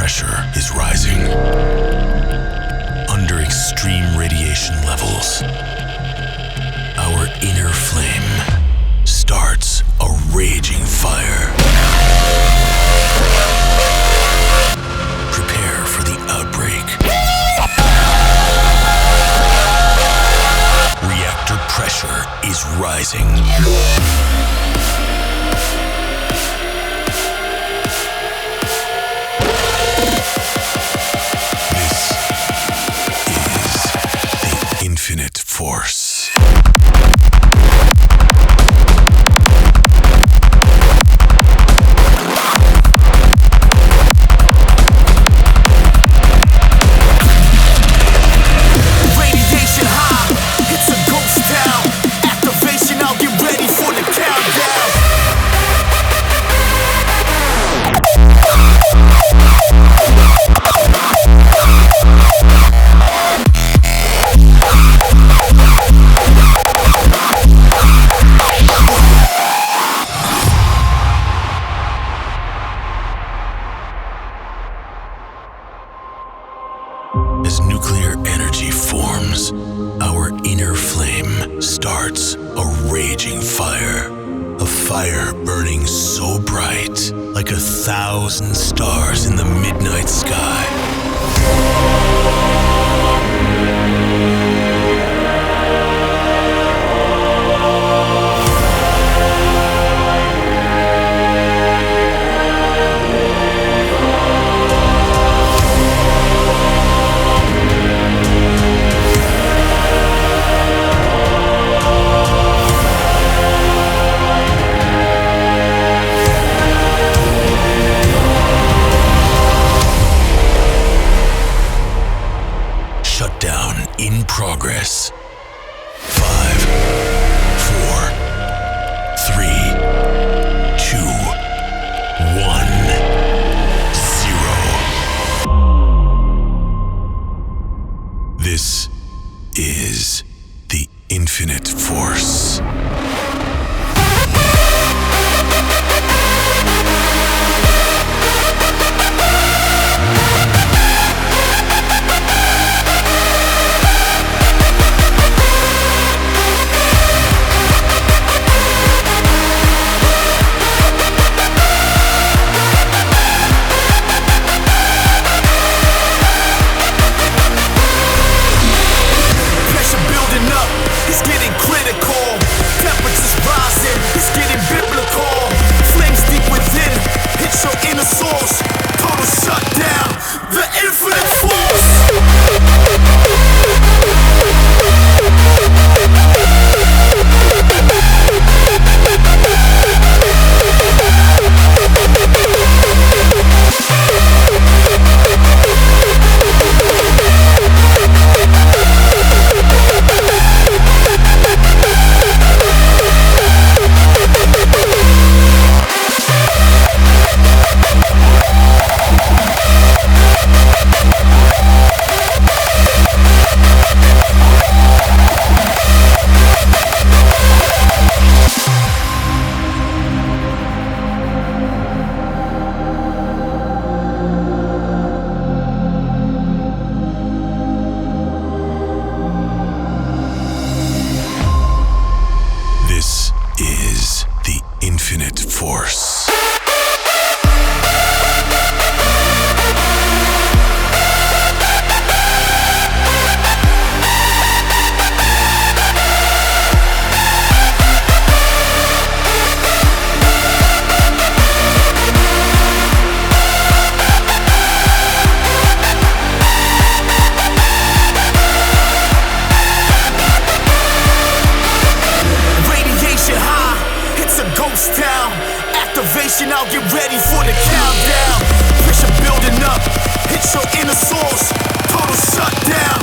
pressure is rising. Under extreme radiation levels, our inner flame starts a raging fire. Prepare for the outbreak. Reactor pressure is rising. Infinite force. Radiation high, it's a ghost town. Activation, I'll get ready for the countdown. As nuclear energy forms, our inner flame starts a raging fire. A fire burning so bright, like 1,000 stars in the midnight sky. Shutdown in progress. 5, 4, 3, 2, 1, 0. This is the infinite force. It's getting critical. Temperatures rising. It's getting biblical. Flames deep within. Hit your inner source. Total shutdown. The infinite force. This is the infinite force. Town. Activation, I'll get ready for the countdown. Pressure building up, hit your inner source. Total shutdown.